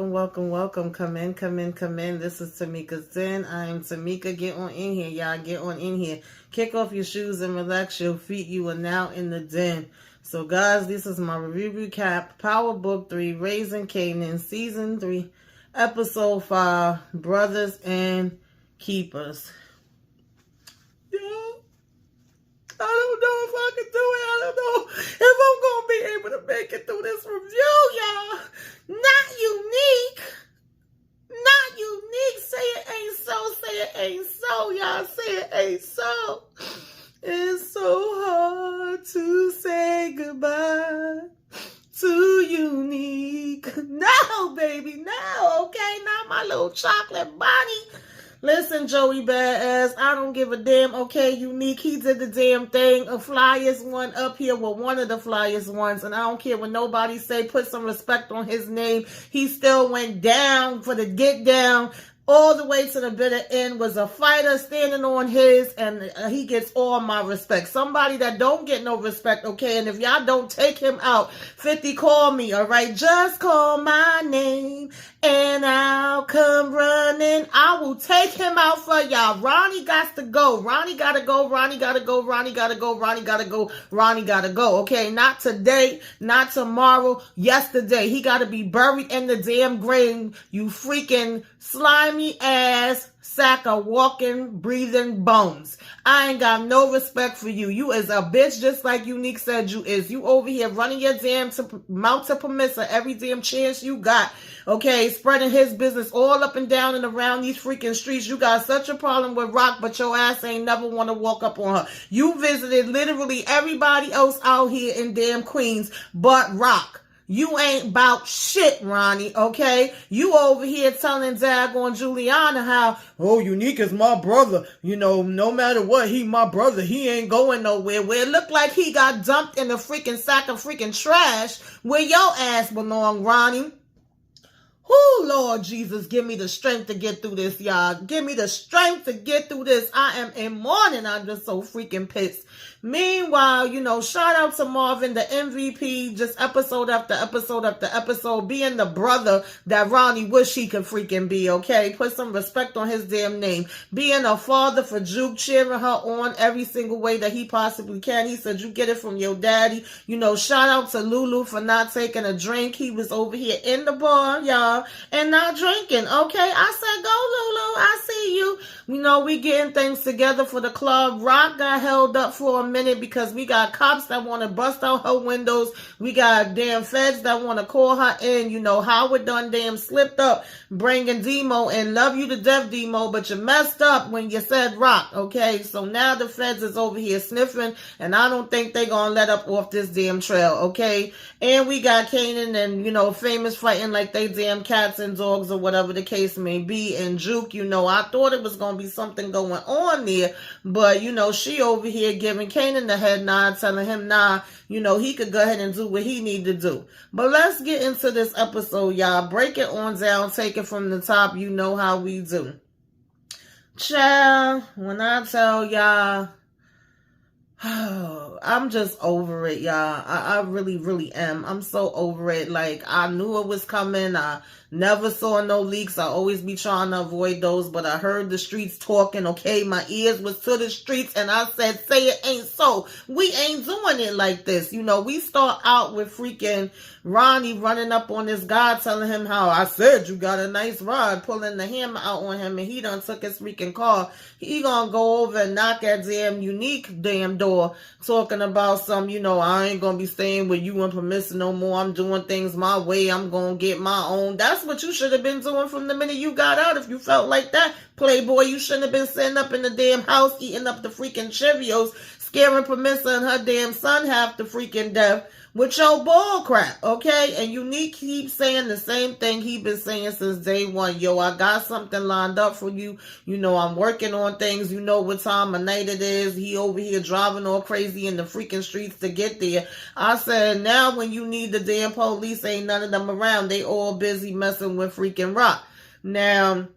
welcome. Come in. This is Tamika's Den. I am Tamika. Get on in here, y'all. Get on in here. Kick off your shoes and relax your feet. You are now in the den. So, guys, this is my review recap. Power Book 3, Raising Kanan, Season 3, Episode 5, Brothers and Keepers. I don't know if I can do it. I don't know if I'm going to be able to make it through this review, y'all. Not unique. Not unique. Say it ain't so. Say it ain't so, y'all. Say it ain't so. It's so hard to say goodbye to unique. No, baby, no. Okay, not my little chocolate bunny. Listen, Joey Badass, I don't give a damn. Okay, unique, he did the damn thing. A flyest one up here with one of the flyest ones. And I don't care what nobody say. Put some respect on his name. He still went down for the get down. All the way to the bitter end, was a fighter standing on his, and he gets all my respect. Somebody that don't get no respect, okay? And if y'all don't take him out, 50, call me, all right? Just call my name, and I'll come running. I will take him out for y'all. Ronnie got to go. Ronnie gotta go. Ronnie gotta go. Ronnie gotta go. Ronnie gotta go. Ronnie gotta go, okay? Not today, not tomorrow, yesterday. He gotta be buried in the damn grave, you freaking slimy ass sack of walking, breathing bones. I ain't got no respect for you. You is a bitch just like Unique said you is. You over here running your damn mouth to permissive every damn chance you got. Okay, spreading his business all up and down and around these freaking streets. You got such a problem with Rock, but your ass ain't never want to walk up on her. You visited literally everybody else out here in damn Queens but Rock. You ain't about shit, Ronnie, okay? You over here telling daggone Juliana how, oh, Unique is my brother. You know, no matter what, he my brother. He ain't going nowhere. Where it looked like he got dumped in a freaking sack of freaking trash where your ass belong, Ronnie. Oh, Lord Jesus, give me the strength to get through this, y'all. Give me the strength to get through this. I am in mourning. I'm just so freaking pissed. Meanwhile, you know, shout out to Marvin, the MVP, just episode after episode after episode, being the brother that Ronnie wish he could freaking be, okay? Put some respect on his damn name. Being a father for Juke, cheering her on every single way that he possibly can. He said, you get it from your daddy. You know, shout out to Lulu for not taking a drink. He was over here in the bar, y'all, and not drinking, okay? I said, go, Lulu. I see you. You know, we getting things together for the club. Rock got held up for a minute because we got cops that want to bust out her windows. We got damn feds that want to call her in. You know, Howard done damn slipped up bringing Demo and love you to death, Demo, but you messed up when you said Rock, okay? So now the feds is over here sniffing, and I don't think they gonna let up off this damn trail, okay? And we got Kanan and, you know, Famous fighting like they damn cats and dogs or whatever the case may be. And Juke, you know, I thought it was gonna be something going on there, but, you know, she over here giving Kanan the head nod, telling him, nah, you know, he could go ahead and do what he need to do. But let's get into this episode, y'all. Break it on down, take it from the top. You know how we do. Child, when I tell y'all, I'm just over it, y'all. I really, really am. I'm so over it. Like, I knew it was coming. I never saw no leaks. I always be trying to avoid those, but I heard the streets talking, okay? My ears was to the streets, and I said, say it ain't so. We ain't doing it like this. You know, we start out with freaking Ronnie running up on this guy, telling him how, I said you got a nice ride, pulling the hammer out on him, and he done took his freaking car. He gonna go over and knock at damn Unique damn door, talking about some, you know, I ain't gonna be staying with you and permission no more. I'm doing things my way. I'm gonna get my own. That's what you should have been doing from the minute you got out. If you felt like that, Playboy, you shouldn't have been sitting up in the damn house eating up the freaking Cheerios, scaring Permissa and her damn son half to freaking death with your bull crap, okay? And Unique keeps saying the same thing he been saying since day one. Yo, I got something lined up for you. You know, I'm working on things. You know what time of night it is. He over here driving all crazy in the freaking streets to get there. I said, now when you need the damn police, ain't none of them around. They all busy messing with freaking Rock. Now,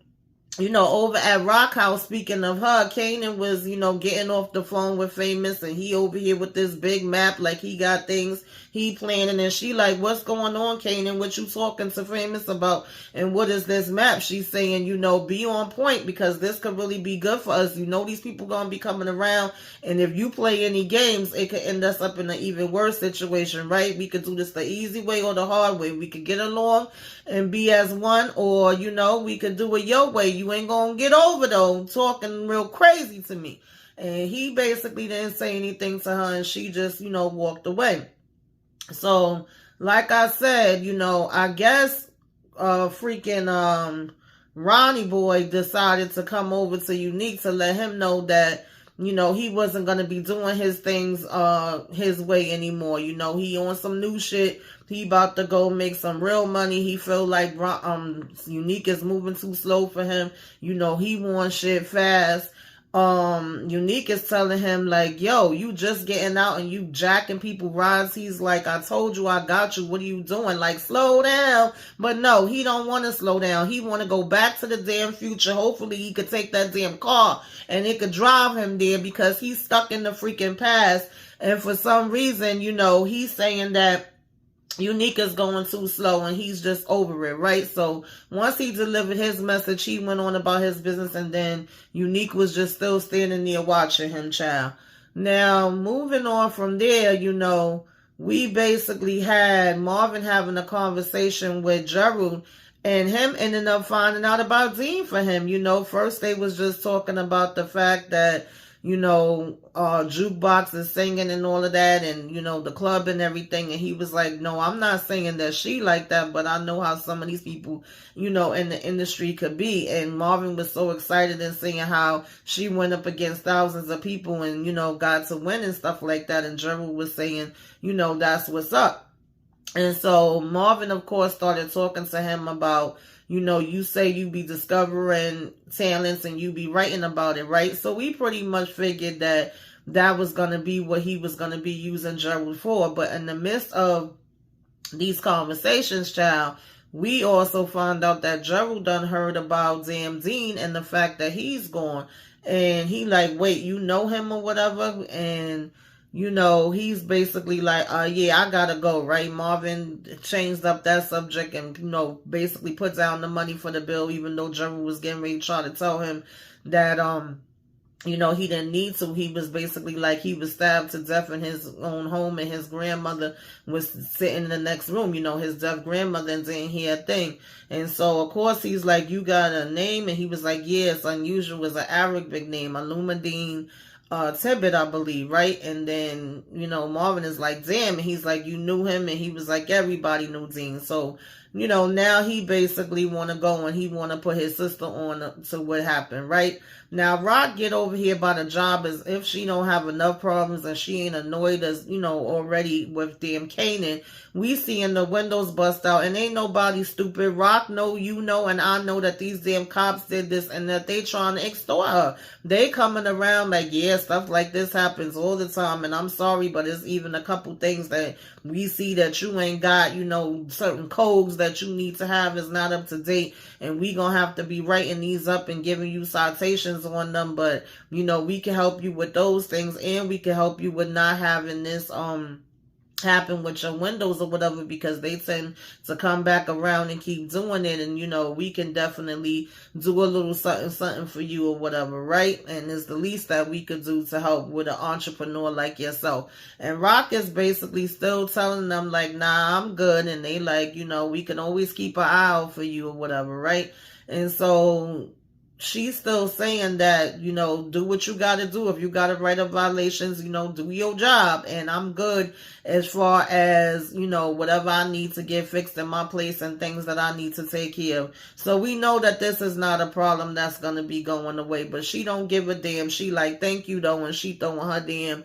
over at Rock House, speaking of her, Kanan was, getting off the phone with Famous, and he over here with this big map, like he got things he planning, and she like, what's going on, Kanan? What you talking to Famous about? And what is this map? She's saying, be on point, because this could really be good for us. These people gonna be coming around, and if you play any games, it could end us up in an even worse situation, right? We could do this the easy way or the hard way. We could get along and be as one, or we could do it your way. You ain't gonna get over though talking real crazy to me. And he basically didn't say anything to her, and she just walked away. So like I said, I guess freaking Ronnie boy decided to come over to Unique to let him know that he wasn't going to be doing his things his way anymore. He on some new shit. He about to go make some real money. He feel like Unique is moving too slow for him. He wants shit fast. Unique is telling him like, yo, you just getting out and you jacking people rides. He's like, I told you I got you. What are you doing? Like, slow down. But no, he don't want to slow down. He want to go back to the damn future. Hopefully he could take that damn car and it could drive him there, because he's stuck in the freaking past. And for some reason, he's saying that Unique is going too slow and he's just over it, right? So once he delivered his message, he went on about his business, and then Unique was just still standing there watching him, child. Now, moving on from there, we basically had Marvin having a conversation with Gerald, and him ending up finding out about Dean for him. First they was just talking about the fact that Jukebox is singing and all of that, and the club and everything, and he was like, no, I'm not saying that she like that, but I know how some of these people in the industry could be. And Marvin was so excited and saying how she went up against thousands of people and got to win and stuff like that, and Gerald was saying that's what's up. And so Marvin, of course, started talking to him about, you say you be discovering talents and you be writing about it, right? So we pretty much figured that was going to be what he was going to be using Gerald for. But in the midst of these conversations, child, we also found out that Gerald done heard about damn Dean and the fact that he's gone. And he like, wait, you know him or whatever? And he's basically like, yeah, I gotta go, right? Marvin changed up that subject and, basically put down the money for the bill, even though Gerald was getting ready to try to tell him that, he didn't need to. He was basically like, he was stabbed to death in his own home, and his grandmother was sitting in the next room, his deaf grandmother, and didn't hear a thing. And so, of course, he's like, you got a name? And he was like, yeah, it's unusual. It's an Arabic name, Alumadine Tibbet, I believe, right? And then, Marvin is like, damn, and he's like, you knew him? And he was like, everybody knew Dean. So, now he basically want to go and he want to put his sister on to what happened, right? Now, Rock get over here by the job as if she don't have enough problems and she ain't annoyed as, already with damn Kanan. We seeing the windows bust out, and ain't nobody stupid. Rock know, and I know that these damn cops did this and that they trying to extort her. They coming around like, yeah, stuff like this happens all the time, and I'm sorry, but it's even a couple things that we see that you ain't got, certain codes that you need to have is not up to date, and we gonna have to be writing these up and giving you citations on them. But we can help you with those things, and we can help you with not having this happen with your windows or whatever, because they tend to come back around and keep doing it. And we can definitely do a little something for you or whatever, right? And it's the least that we could do to help with an entrepreneur like yourself. And Rock is basically still telling them like, nah, I'm good. And they like, we can always keep an eye out for you or whatever, right? And so she's still saying that, do what you got to do. If you got to write up violations, do your job. And I'm good as far as, whatever I need to get fixed in my place and things that I need to take care of. So we know that this is not a problem that's going to be going away. But she don't give a damn. She like, thank you, though. And she throwing her damn,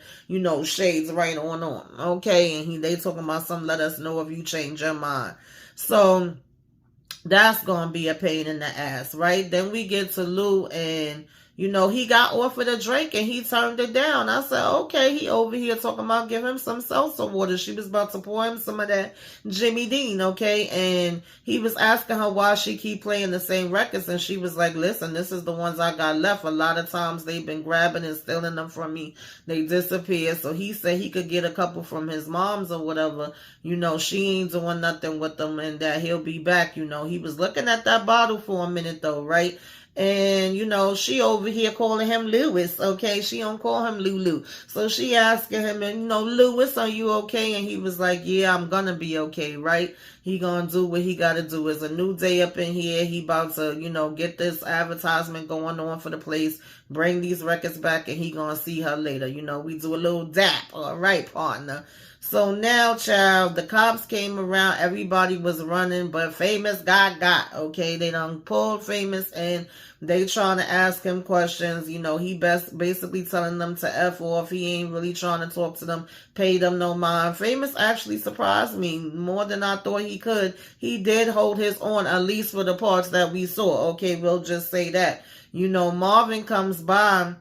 shades right on. Okay. And they talking about something, let us know if you change your mind. So that's going to be a pain in the ass, right? Then we get to Lou, and, he got offered a drink and he turned it down. I said, okay, he over here talking about give him some seltzer water. She was about to pour him some of that Jimmy Dean, okay? And he was asking her why she keep playing the same records. And she was like, listen, this is the ones I got left. A lot of times they've been grabbing and stealing them from me. They disappear. So he said he could get a couple from his mom's or whatever. She ain't doing nothing with them and that he'll be back. He was looking at that bottle for a minute though, right? And, she over here calling him Lewis, okay? She don't call him Lulu. So she asking him, Lewis, are you okay? And he was like, yeah, I'm gonna be okay, right? He gonna do what he gotta do. It's a new day up in here. He about to, get this advertisement going on for the place, bring these records back, and he gonna see her later. We do a little dap, all right, partner. So now, child, the cops came around. Everybody was running, but Famous got, okay? They done pulled Famous and they trying to ask him questions. He basically telling them to F off. He ain't really trying to talk to them, pay them no mind. Famous actually surprised me more than I thought he could. He did hold his own, at least for the parts that we saw. Okay, we'll just say that. Marvin comes by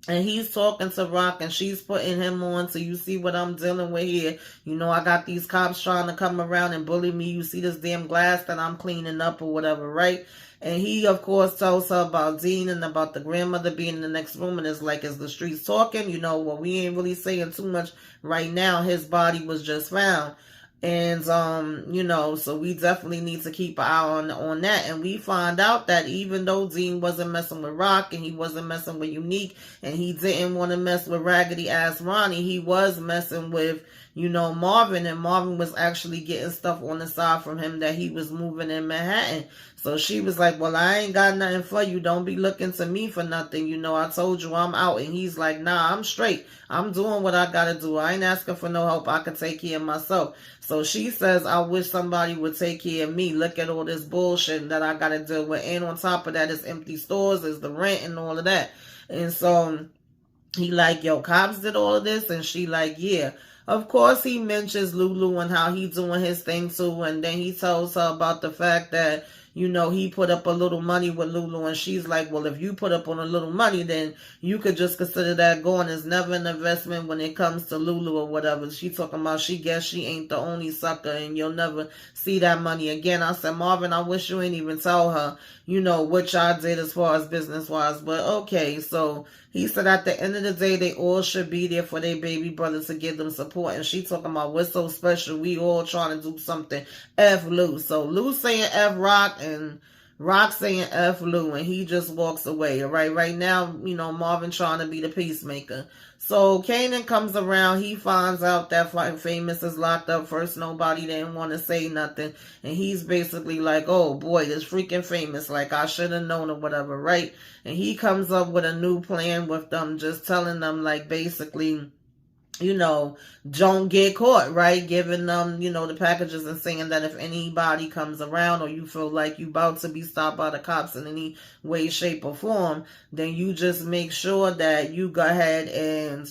and he's talking to Rock and she's putting him on. So you see what I'm dealing with here. I got these cops trying to come around and bully me. You see this damn glass that I'm cleaning up or whatever, right? And he, of course, tells her about Dean and about the grandmother being in the next room. And it's like, is the streets talking? Well, we ain't really saying too much right now. His body was just found. And, so we definitely need to keep an eye on that. And we find out that even though Dean wasn't messing with Rock and he wasn't messing with Unique and he didn't want to mess with raggedy ass Ronnie, he was messing with, Marvin, and Marvin was actually getting stuff on the side from him that he was moving in Manhattan. So she was like, well, I ain't got nothing for you. Don't be looking to me for nothing. I told you I'm out. And he's like, nah, I'm straight. I'm doing what I got to do. I ain't asking for no help. I can take care of myself. So she says, I wish somebody would take care of me. Look at all this bullshit that I got to deal with. And on top of that, it's empty stores, it's the rent and all of that. And so he like, yo, cops did all of this? And she like, yeah. Of course, he mentions Lulu and how he doing his thing too. And then he tells her about the fact that, he put up a little money with Lulu. And she's like, well, if you put up on a little money, then you could just consider that going. It's never an investment when it comes to Lulu or whatever. She talking about she guess she ain't the only sucker and you'll never see that money again. I said, Marvin, I wish you ain't even tell her, what y'all did as far as business-wise. But okay, so he said at the end of the day, they all should be there for their baby brother to give them support. And she talking about what's so special. We all trying to do something. F Lou. So Lou saying F Rock and Rock saying F Lou. And he just walks away. All right. Right now, Marvin trying to be the peacemaker. So Kanan comes around. He finds out that Famous is locked up. First, nobody didn't want to say nothing. And he's basically like, oh boy, this freaking Famous. Like, I should have known or whatever, right? And he comes up with a new plan with them, just telling them, like, basically, don't get caught, right? Giving them, the packages and saying that if anybody comes around or you feel like you about to be stopped by the cops in any way, shape, or form, then you just make sure that you go ahead and,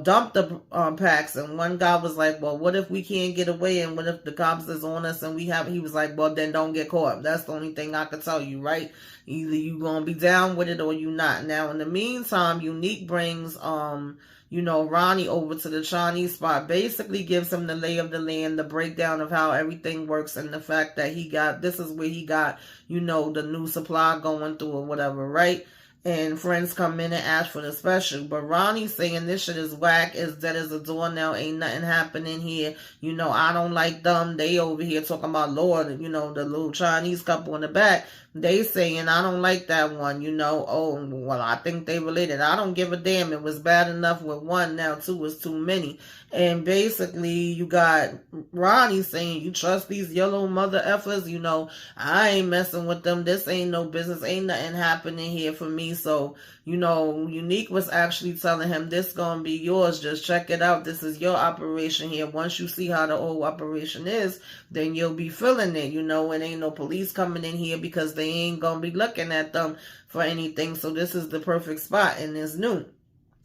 dump the packs. And one guy was like, well, what if we can't get away? And what if the cops is on us and he was like, well, then don't get caught. That's the only thing I can tell you, right? Either you gonna be down with it or you not. Now, in the meantime, Unique brings, Ronnie over to the Chinese spot, basically gives him the lay of the land, the breakdown of how everything works, and the fact that this is where he got, the new supply going through or whatever, right? And friends come in and ask for the special. But Ronnie's saying this shit is whack, is dead as a doornail, ain't nothing happening here. I don't like them. They over here talking about Lord, the little Chinese couple in the back. They saying, I don't like that one, oh, well, I think they related. I don't give a damn. It was bad enough with one. Now two is too many. And basically, you got Ronnie saying, you trust these yellow mother effers? I ain't messing with them. This ain't no business. Ain't nothing happening here for me. So, Unique was actually telling him, this gonna be yours. Just check it out. This is your operation here. Once you see how the whole operation is, then you'll be feeling it. It ain't no police coming in here because they ain't gonna be looking at them for anything. So this is the perfect spot and it's new.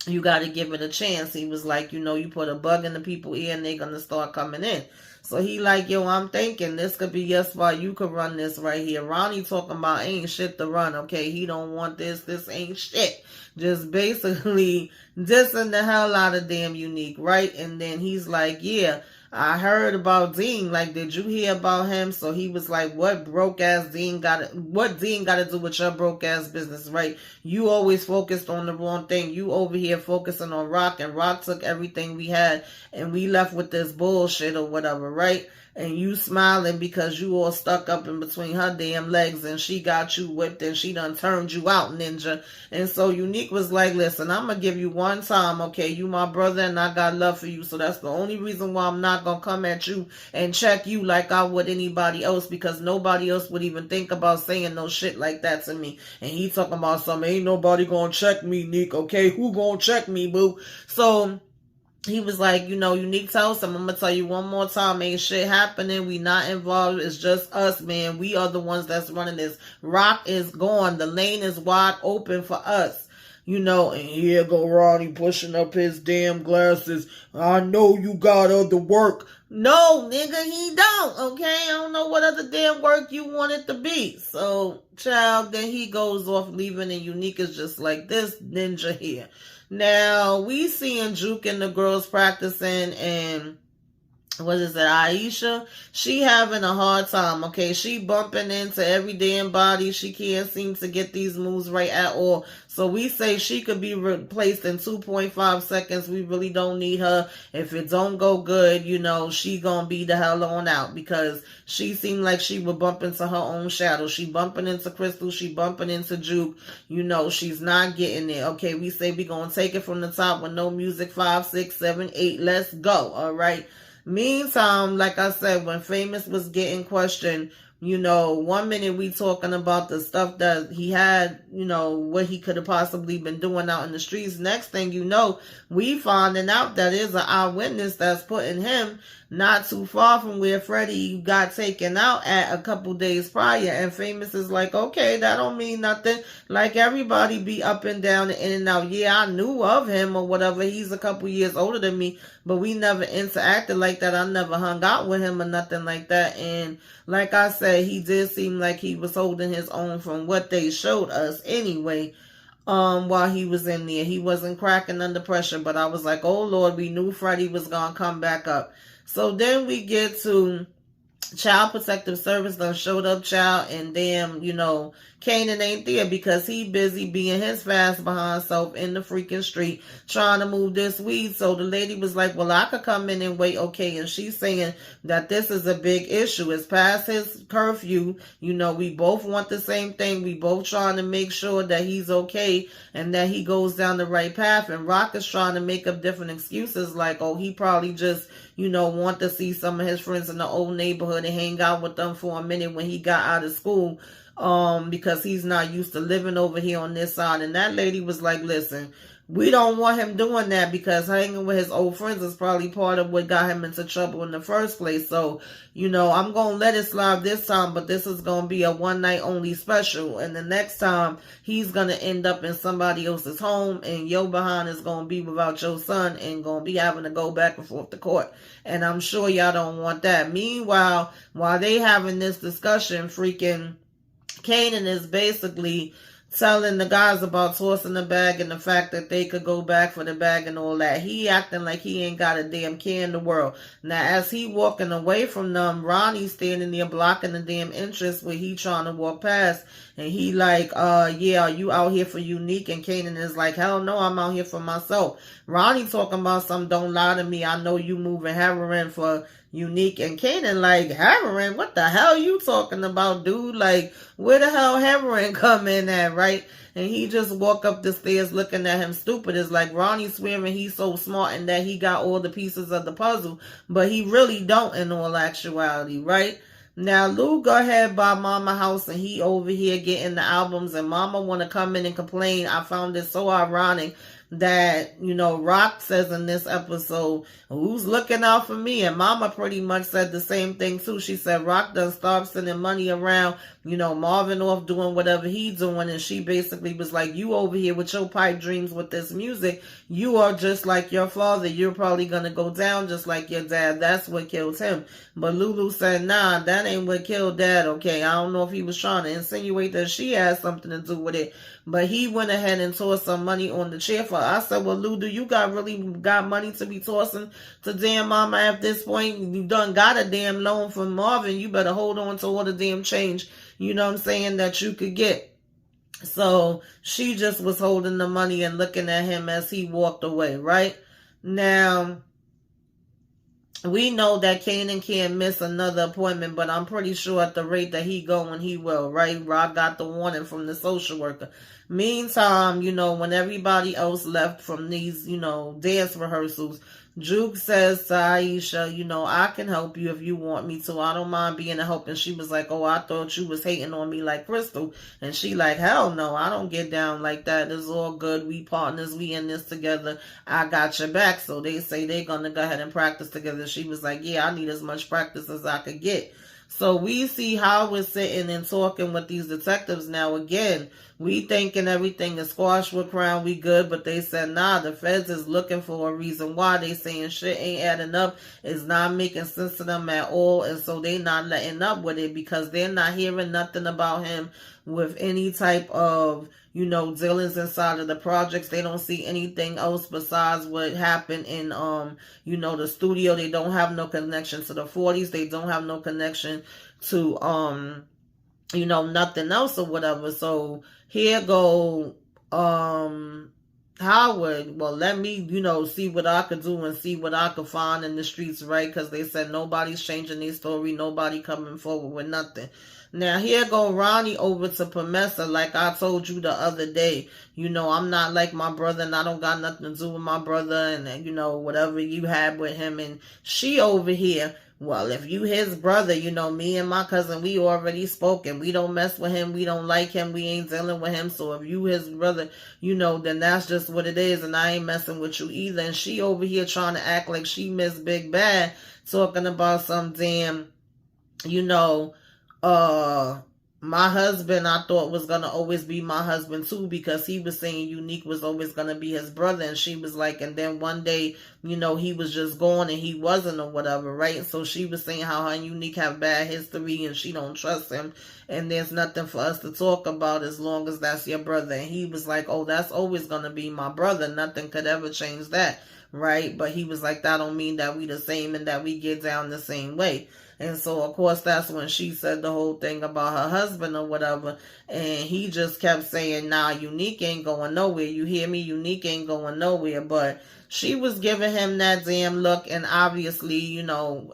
you got to give it a chance. He was like, you put a bug in the people's ear and they're going to start coming in. So he like, yo, I'm thinking this could be your spot. You could run this right here. Ronnie talking about ain't shit to run, okay? He don't want this. This ain't shit. Just basically dissing the hell out of damn Unique, right? And then he's like, yeah, I heard about Dean. Like, did you hear about him? So he was like, what Dean got to do with your broke ass business, right? You always focused on the wrong thing. You over here focusing on Rock, and Rock took everything we had and we left with this bullshit or whatever, right? And you smiling because you all stuck up in between her damn legs and she got you whipped and she done turned you out, ninja. And so Unique was like, listen, I'm going to give you one time, okay? You my brother and I got love for you. So that's the only reason why I'm not going to come at you and check you like I would anybody else, because nobody else would even think about saying no shit like that to me. And he talking about something, ain't nobody going to check me, Nick, okay? Who going to check me, boo? So he was like, Unique tells him, I'm going to tell you one more time, ain't shit happening. We not involved. It's just us, man. We are the ones that's running this. Rock is gone. The lane is wide open for us. And here go Ronnie pushing up his damn glasses. I know you got other work. No, nigga, he don't, okay? I don't know what other damn work you want it to be. So, child, then he goes off leaving, and Unique is just like, this ninja here. Now, we seeing Juke and the girls practicing, and what is it, Aisha? She having a hard time, okay? She bumping into every damn body. She can't seem to get these moves right at all. So we say she could be replaced in 2.5 seconds. We really don't need her. If it don't go good, she gonna be the hell on out, because she seemed like she would bump into her own shadow. She bumping into Crystal. She bumping into Juke. She's not getting it. Okay, we say we gonna take it from the top with no music. 5, 6, 7, 8. Let's go. All right. Meantime, like I said, when Famous was getting questioned, 1 minute we talking about the stuff that he had, what he could have possibly been doing out in the streets. Next thing you know, we finding out that is an eyewitness that's putting him not too far from where Freddie got taken out at a couple days prior. And Famous is like, okay, that don't mean nothing. Like, everybody be up and down and in and out. Yeah, I knew of him or whatever. He's a couple years older than me, but we never interacted like that. I never hung out with him or nothing like that. And like I said, he did seem like he was holding his own from what they showed us anyway. While he was in there, he wasn't cracking under pressure, but I was like, oh Lord, we knew Freddie was gonna come back up. So then we get to Child Protective Service done showed up, child, and damn, Kanan ain't there because he busy being his fast behind self in the freaking street trying to move this weed. So the lady was like, well, I could come in and wait, okay? And she's saying that this is a big issue. It's past his curfew. We both want the same thing. We both trying to make sure that he's okay and that he goes down the right path. And Rock is trying to make up different excuses like, oh, he probably just want to see some of his friends in the old neighborhood and hang out with them for a minute when he got out of school, because he's not used to living over here on this side. And that lady was like, listen, we don't want him doing that, because hanging with his old friends is probably part of what got him into trouble in the first place. So, I'm going to let it slide this time, but this is going to be a one night only special. And the next time he's going to end up in somebody else's home, and your behind is going to be without your son and going to be having to go back and forth to court. And I'm sure y'all don't want that. Meanwhile, while they having this discussion, freaking Kanan is basically telling the guys about tossing the bag and the fact that they could go back for the bag and all that. He acting like he ain't got a damn care in the world. Now, as he walking away from them, Ronnie's standing there blocking the damn entrance where he trying to walk past. And he like, yeah, are you out here for Unique? And Kanan is like, hell no, I'm out here for myself. Ronnie talking about something, don't lie to me. I know you moving heroin for Unique. And Kanan like, heroin? What the hell you talking about, dude? Like, where the hell heroin come in at, right? And he just walk up the stairs looking at him stupid. It's like Ronnie swearing he's so smart and that he got all the pieces of the puzzle, but he really don't in all actuality, right? Now, Lou go ahead by Mama house and he over here getting the albums, and Mama want to come in and complain. I found it so ironic that, Rock says in this episode, who's looking out for me? And Mama pretty much said the same thing too. She said Rock done stopped sending money around, Marvin off doing whatever he doing. And she basically was like, you over here with your pipe dreams with this music, you are just like your father. You're probably going to go down just like your dad. That's what kills him. But Lulu said, nah, that ain't what killed Dad. Okay, I don't know if he was trying to insinuate that she had something to do with it. But he went ahead and tossed some money on the chair for her. I said, well, Lou, do you really got money to be tossing to damn Mama at this point? You done got a damn loan from Marvin. You better hold on to all the damn change, that you could get. So she just was holding the money and looking at him as he walked away, right? Now, we know that Kanan can't miss another appointment, but I'm pretty sure at the rate that he going, he will, right? Rock got the warning from the social worker. Meantime, when everybody else left from these, dance rehearsals, Juke says to Aisha, I can help you if you want me to. I don't mind being a help. And she was like, oh, I thought you was hating on me like Crystal. And she like, hell no, I don't get down like that. It's all good. We partners. We in this together. I got your back. So they say they're going to go ahead and practice together. She was like, yeah, I need as much practice as I could get. So we see how we're sitting and talking with these detectives now. Again, we thinking everything is squashed with Crown, we good, but they said, nah, the feds is looking for a reason why. They saying shit ain't adding up. It's not making sense to them at all. And so they not letting up with it because they're not hearing nothing about him with any type of, dealings inside of the projects. They don't see anything else besides what happened in, the studio. They don't have no connection to the 40s. They don't have no connection to, nothing else or whatever. So here go, Howard, well, let me, see what I could do and see what I could find in the streets, right? Because they said nobody's changing their story. Nobody coming forward with nothing. Now, here go Ronnie over to Promessa, like I told you the other day. I'm not like my brother, and I don't got nothing to do with my brother, and, whatever you had with him. And she over here, well, if you his brother, me and my cousin, we already spoken. We don't mess with him. We don't like him. We ain't dealing with him. So if you his brother, then that's just what it is. And I ain't messing with you either. And she over here trying to act like she Miss Big Bad, talking about some damn, my husband I thought was going to always be my husband too, because he was saying Unique was always going to be his brother. And she was like, and then one day, he was just gone and he wasn't or whatever, right? So she was saying how her and Unique have bad history and she don't trust him. And there's nothing for us to talk about as long as that's your brother. And he was like, oh, that's always going to be my brother. Nothing could ever change that, right? But he was like, that don't mean that we the same and that we get down the same way. And so, of course, that's when she said the whole thing about her husband or whatever. And he just kept saying, nah, Unique ain't going nowhere. You hear me? Unique ain't going nowhere. But she was giving him that damn look. And obviously,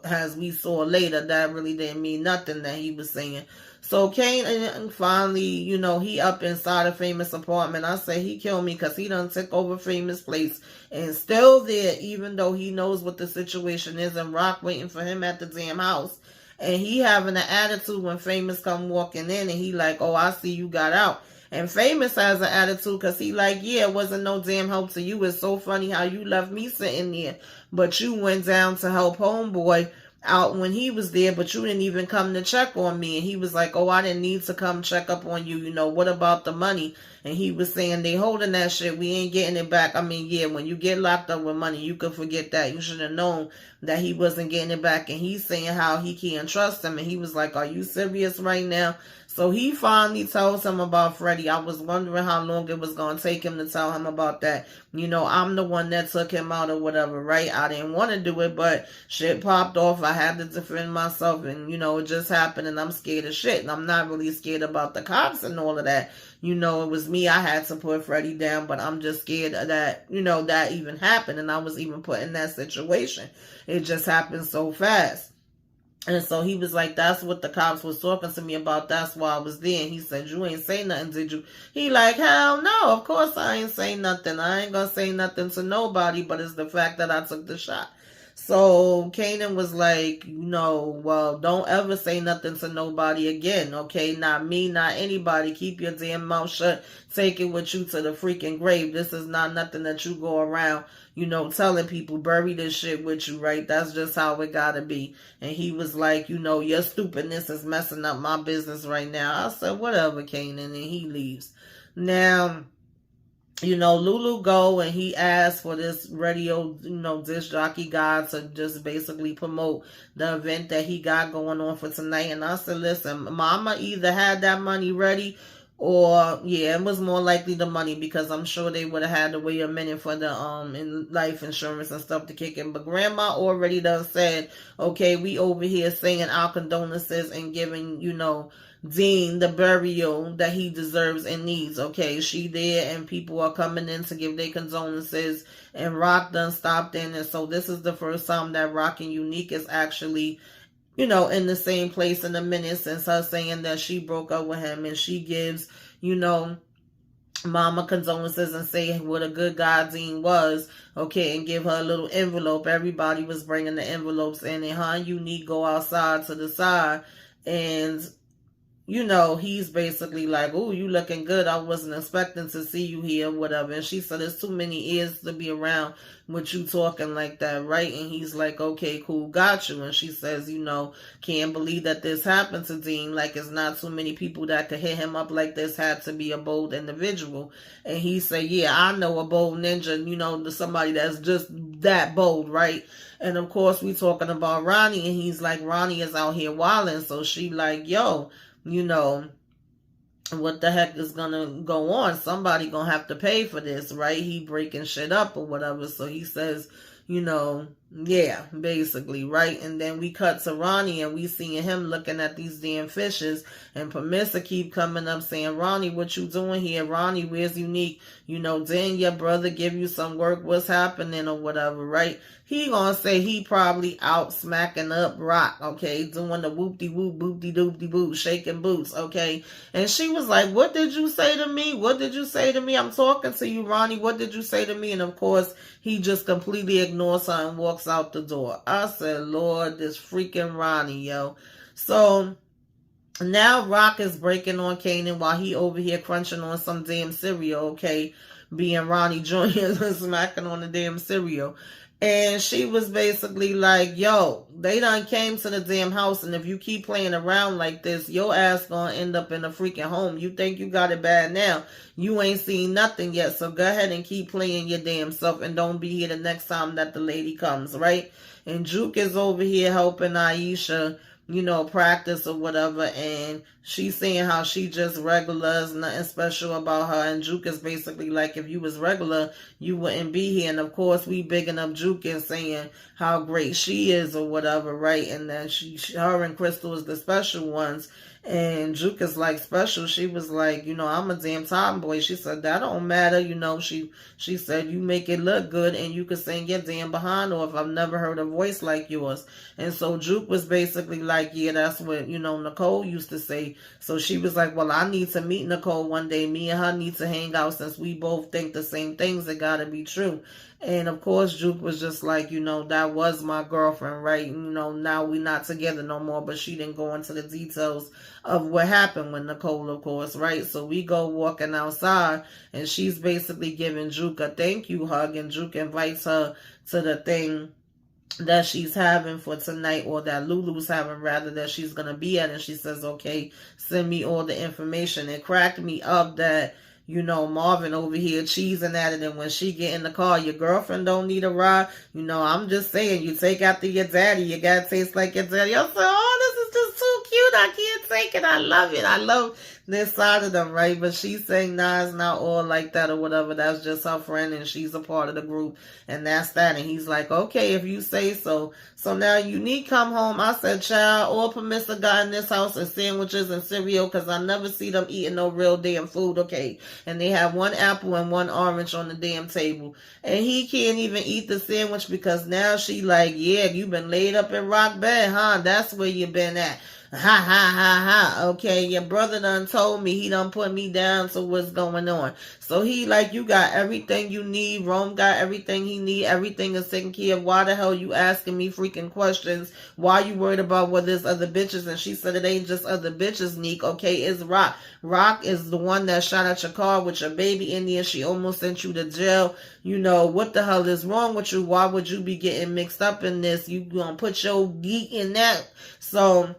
as we saw later, that really didn't mean nothing that he was saying. So Kane finally, he up inside a Famous apartment. I say he killed me because he done took over Famous place and still there, even though he knows what the situation is, and Rock waiting for him at the damn house. And he having an attitude when Famous come walking in and he like, oh, I see you got out. And Famous has an attitude because he like, yeah, it wasn't no damn help to you. It's so funny how you left me sitting there, but you went down to help homeboy out when he was there, but you didn't even come to check on me. And he was like, oh, I didn't need to come check up on you. What about the money? And he was saying, they holding that shit. We ain't getting it back. I mean, yeah, when you get locked up with money, you can forget that. You should have known that he wasn't getting it back. And he's saying how he can't trust him. And he was like, are you serious right now? So he finally tells him about Freddie. I was wondering how long it was going to take him to tell him about that. I'm the one that took him out or whatever, right? I didn't want to do it, but shit popped off. I had to defend myself and, it just happened and I'm scared of shit. And I'm not really scared about the cops and all of that. It was me. I had to put Freddie down, but I'm just scared of that, that even happened. And I was even put in that situation. It just happened so fast. And so he was like, that's what the cops was talking to me about. That's why I was there. And he said, you ain't say nothing, did you? He like, hell no, of course I ain't say nothing. I ain't gonna say nothing to nobody, but it's the fact that I took the shot. So Kanan was like, well, don't ever say nothing to nobody again, okay? Not me, not anybody. Keep your damn mouth shut. Take it with you to the freaking grave. This is not nothing that you go around, telling people. Bury this shit with you, right? That's just how it gotta be. And he was like, your stupidness is messing up my business right now. I said, whatever, Kanan, and he leaves. Now, Lulu go and he asked for this radio, disc jockey guy to just basically promote the event that he got going on for tonight. And I said, listen, mama either had that money ready or, it was more likely the money, because I'm sure they would have had to wait a minute for the life insurance and stuff to kick in. But grandma already done said, okay, we over here saying our condolences and giving, Dean the burial that he deserves and needs. Okay, she there and people are coming in to give their condolences, and Rock done stopped in. And so this is the first time that Rock and Unique is actually, in the same place in a minute, since her saying that she broke up with him. And she gives, mama condolences and say what a good guy Dean was, okay, and give her a little envelope. Everybody was bringing the envelopes in, and her and Unique go outside to the side, and he's basically like, oh, you looking good. I wasn't expecting to see you here, whatever. And she said, there's too many ears to be around with you talking like that, right? And he's like, okay, cool, got you. And she says, can't believe that this happened to Dean. Like, it's not too many people that could hit him up like this. Had to be a bold individual. And he said, yeah, I know a bold ninja, somebody that's just that bold, right? And of course, we talking about Ronnie, and he's like, Ronnie is out here wilding. So she like, yo, what the heck is gonna go on? Somebody gonna have to pay for this, right? He breaking shit up or whatever. So he says, yeah, basically, right? And then we cut to Ronnie, and we seeing him looking at these damn fishes, and Permissa keep coming up saying, Ronnie, what you doing here? Ronnie, where's Unique? Didn't your brother give you some work? What's happening or whatever, right? He gonna say he probably out smacking up Rock, okay, doing the whoop-de-whoop, boop-de-doop-de-boop, shaking boots, okay? And she was like, what did you say to me? What did you say to me? I'm talking to you, Ronnie. What did you say to me? And of course, he just completely ignores her and walks out the door. I said, Lord, this freaking Ronnie, yo. So now Rock is breaking on Kanan while he over here crunching on some damn cereal, okay? Being Ronnie Jr. and smacking on the damn cereal. And she was basically like, yo, they done came to the damn house, and if you keep playing around like this, your ass gonna end up in a freaking home. You think you got it bad now. You ain't seen nothing yet, so go ahead and keep playing your damn self, and don't be here the next time that the lady comes, right? And Juke is over here helping Aisha, practice or whatever, and she's saying how she just regular, is nothing special about her, and Juke is basically like, if you was regular, you wouldn't be here. And of course, we bigging up Juke and saying how great she is or whatever, right? And then her and Crystal is the special ones, and Juke is like, special? She was like, I'm a damn tomboy. She said, that don't matter, she said, you make it look good, and you can sing your damn behind off. I've never heard a voice like yours. And so Juke was basically like, yeah, that's what, Nicole used to say. So she was like, well, I need to meet Nicole one day. Me and her need to hang out, since we both think the same things. It gotta be true. And of course, Juke was just like, that was my girlfriend, right? Now we not together no more. But she didn't go into the details of what happened with Nicole, of course, right? So we go walking outside, and she's basically giving Juke a thank you hug, and Juke invites her to the thing that she's having for tonight, or that Lulu's having rather, that she's gonna be at. And she says, okay, send me all the information. It cracked me up that Marvin over here cheesing at it, and when she get in the car, your girlfriend don't need a ride. I'm just saying, you take after your daddy, you gotta taste like your daddy. I said, oh, this is just too cute. I can't take it. I love it. I love this side of them, right? But she's saying, nah, it's not all like that or whatever. That's just her friend, and she's a part of the group, and that's that. And he's like, okay, if you say so. So now Unique come home. I said, child, all Permissa got in this house is sandwiches and cereal, because I never see them eating no real damn food, okay? And they have one apple and one orange on the damn table. And he can't even eat the sandwich, because now she like, yeah, you been laid up in rock bed, huh? That's where you been at. Ha ha ha ha. Okay, your brother done told me, he done put me down to what's going on. So he like, you got everything you need. Rome got everything he need. Everything is taken care of. Why the hell you asking me freaking questions? Why you worried about what there's other bitches? And she said it ain't just other bitches, Neek. Okay, it's Rock. Rock is the one that shot at your car with your baby in there. She almost sent you to jail. You know, what the hell is wrong with you? Why would you be getting mixed up in this? You gonna put your geek in that? So,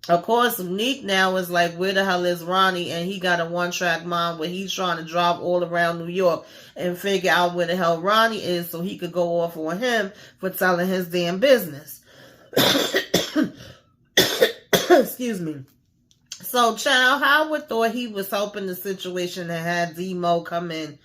of course, Neek now is like, where the hell is Ronnie? And he got a one-track mind where he's trying to drive all around New York and figure out where the hell Ronnie is so he could go off on him for telling his damn business. Excuse me. So, child, Howard thought he was helping the situation and had Demo come in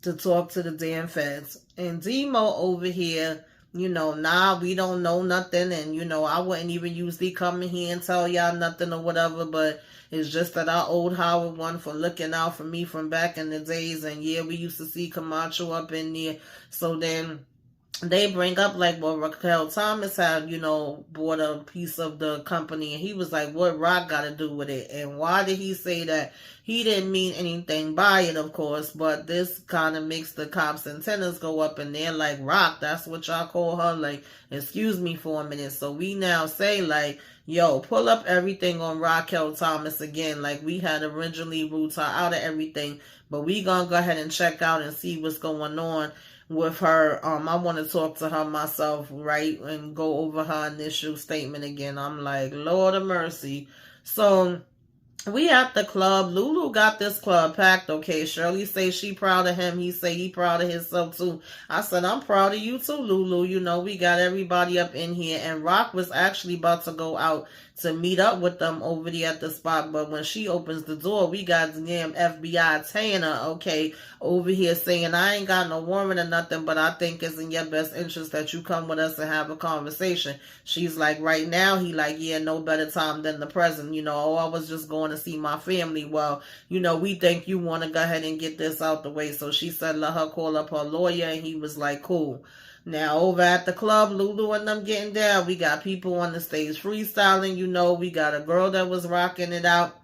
to talk to the damn feds. And Demo over here, you know, nah, we don't know nothing. And, you know, I wouldn't even usually come in here and tell y'all nothing or whatever. But it's just that our old Howard one for looking out for me from back in the days. And, yeah, we used to see Camacho up in there. So then they bring up like, well, Raquel Thomas had, you know, bought a piece of the company, and he was like, what Rock got to do with it? And why did he say that? He didn't mean anything by it, of course, but this kind of makes the cops' antennas go up, and they're like, Rock, that's what y'all call her? Like, excuse me for a minute. So we now say, like, yo, pull up everything on Raquel Thomas again, like we had originally ruled her out of everything, but we gonna go ahead and check out and see what's going on with her. I want to talk to her myself, right, and go over her initial statement again. I'm like, Lord of mercy. So we at the club. Lulu got this club packed, okay? Shirley say she proud of him. He say he proud of himself too. I said, I'm proud of you too, Lulu. You know, we got everybody up in here. And Rock was actually about to go out to meet up with them over there at the spot. But when she opens the door, we got the damn FBI Tana, okay, over here saying, I ain't got no warrant or nothing, but I think it's in your best interest that you come with us and have a conversation. She's like, right now, he like, yeah, no better time than the present. You know, oh, I was just going to see my family. Well, you know, we think you want to go ahead and get this out the way. So she said, let her call up her lawyer, and he was like, cool. Now, over at the club, Lulu and them getting down. We got people on the stage freestyling. You know, we got a girl that was rocking it out.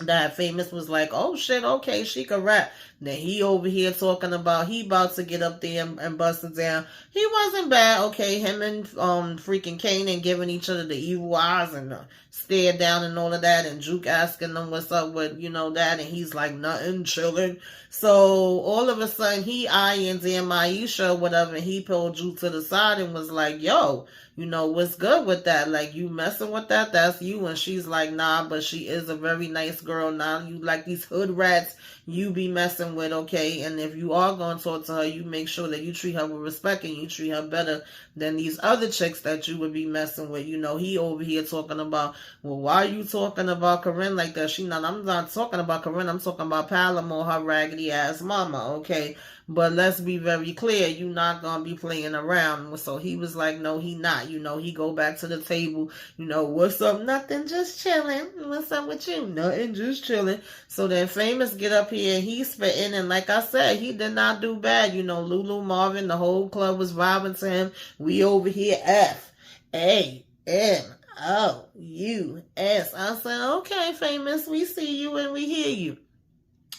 That Famous was like, oh shit, okay, she can rap. Then he over here talking about he about to get up there and bust it down. He wasn't bad, okay. Him and freaking Kanan giving each other the evil eyes and stare down and all of that, and Juke asking them what's up with, you know, that, and he's like, nothing, chilling. So all of a sudden he eyeing damn Aisha or whatever, and he pulled Juke to the side and was like, yo, you know, what's good with that? Like, you messing with that? That's you. And she's like, nah, but she is a very nice girl. Now, you like these hood rats you be messing with, okay? And if you are going to talk to her, you make sure that you treat her with respect and you treat her better than these other chicks that you would be messing with. You know, he over here talking about, well, why are you talking about Corinne like that? I'm not talking about Corinne. I'm talking about Palomar, her raggedy ass mama, okay? But let's be very clear, you're not going to be playing around. So he was like, no, he not. You know, he go back to the table. You know, what's up? Nothing, just chilling. What's up with you? Nothing, just chilling. So then Famous get up here and he's spitting. And like I said, he did not do bad. You know, Lulu, Marvin, the whole club was vibing to him. We over here FAMOUS. I said, okay, Famous, we see you and we hear you.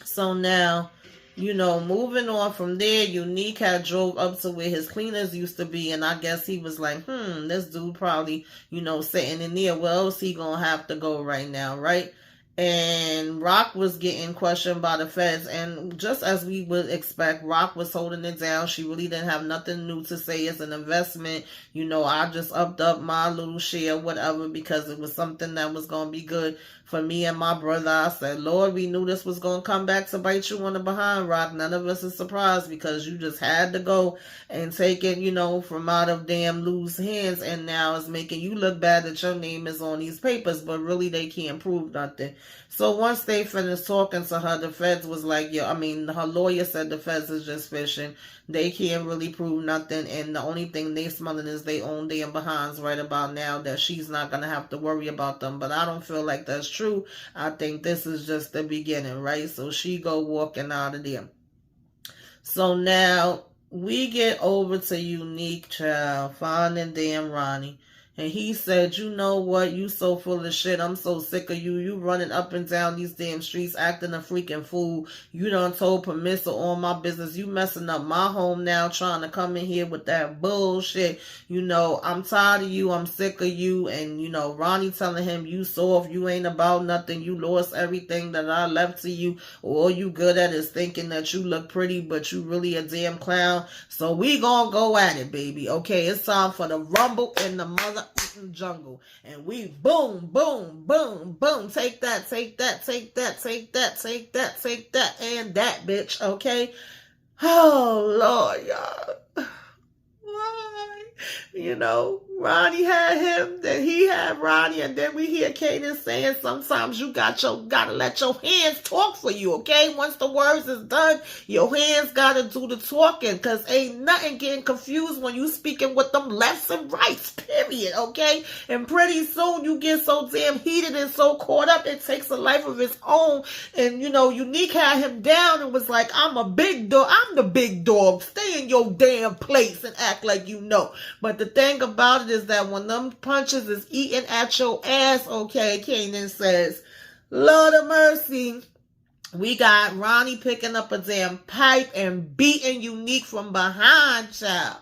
So now, you know, moving on from there, Unique had drove up to where his cleaners used to be, and I guess he was like, this dude probably, you know, sitting in there. Where else he gonna have to go right now, right? And Rock was getting questioned by the feds, and just as we would expect, Rock was holding it down. She really didn't have nothing new to say. It's an investment. You know, I just upped up my little share, whatever, because it was something that was going to be good for me and my brother. I said, Lord, we knew this was going to come back to bite you on the behind, Rock. None of us is surprised because you just had to go and take it, you know, from out of damn Lou's hands, and now it's making you look bad that your name is on these papers, but really they can't prove nothing. So once they finished talking to her, the feds was like, her lawyer said the feds is just fishing. They can't really prove nothing, and the only thing they smelling is they own damn behinds right about now, that she's not going to have to worry about them. But I don't feel like that's true. I think this is just the beginning, right? So she go walking out of there. So now we get over to Unique, child, finding damn Ronnie. And he said, you know what? You so full of shit. I'm so sick of you. You running up and down these damn streets acting a freaking fool. You done told permissive on my business. You messing up my home now trying to come in here with that bullshit. You know, I'm tired of you. I'm sick of you. And, you know, Ronnie telling him, you soft. You ain't about nothing. You lost everything that I left to you. All you good at is thinking that you look pretty, but you really a damn clown. So we gonna go at it, baby. Okay, it's time for the rumble in the mother jungle. And we boom, boom, boom, boom. Take that, take that, take that, take that, take that, take that, and that, bitch. Okay? Oh, Lord, y'all. Why? You know, Ronnie had him, then he had Ronnie, and then we hear Kanan saying sometimes you gotta let your hands talk for you, okay? Once the words is done, your hands gotta do the talking, because ain't nothing getting confused when you speaking with them lefts and rights, period, okay? And pretty soon you get so damn heated and so caught up, it takes a life of its own. And, you know, Unique had him down and was like, I'm a big dog, I'm the big dog, stay in your damn place and act like you know. But the thing about it is that when them punches is eating at your ass, okay, Kanan says, Lord of mercy, we got Ronnie picking up a damn pipe and beating Unique from behind, child.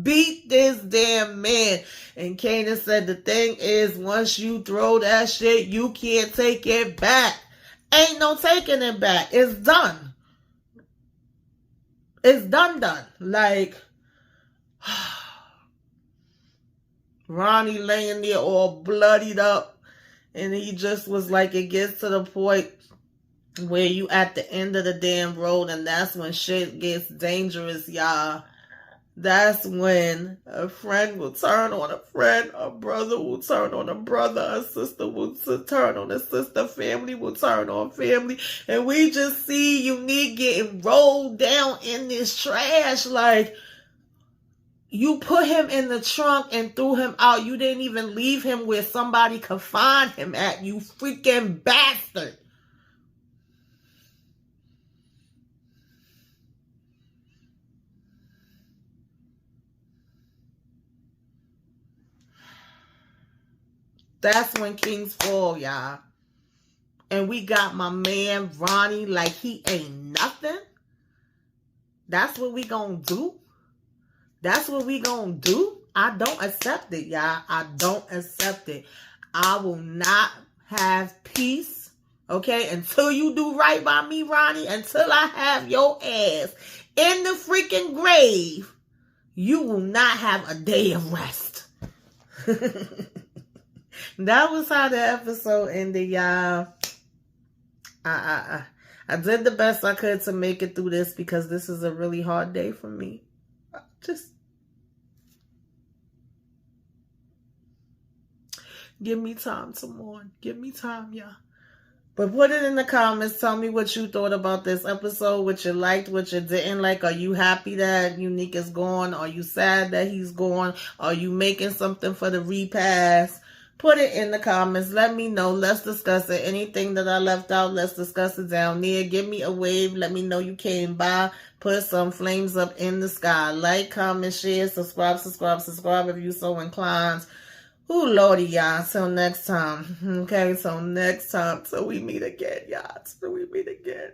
Beat this damn man. And Kanan said the thing is, once you throw that shit, you can't take it back. Ain't no taking it back. It's done. It's done. Like, Ronnie laying there all bloodied up. And he just was like, it gets to the point where you at the end of the damn road. And that's when shit gets dangerous, y'all. That's when a friend will turn on a friend, a brother will turn on a brother, a sister will turn on a sister, family will turn on family, and we just see Unique getting rolled down in this trash. Like, you put him in the trunk and threw him out. You didn't even leave him where somebody could find him at, you freaking bastard. That's when kings fall, y'all. And we got my man Ronnie like he ain't nothing. That's what we gonna do? That's what we gonna do? I don't accept it, y'all. I don't accept it. I will not have peace, okay, until you do right by me, Ronnie. Until I have your ass in the freaking grave, you will not have a day of rest. That was how the episode ended, y'all. I did the best I could to make it through this because this is a really hard day for me. Just give me time to mourn. Give me time, y'all. But put it in the comments. Tell me what you thought about this episode, what you liked, what you didn't like. Are you happy that Unique is gone? Are you sad that he's gone? Are you making something for the repass? Put it in the comments. Let me know. Let's discuss it. Anything that I left out, let's discuss it down there. Give me a wave. Let me know you came by. Put some flames up in the sky. Like, comment, share, subscribe if you so inclined. Ooh, Lordy, y'all. Till next time. Okay, till next time. Till we meet again, y'all. Till we meet again.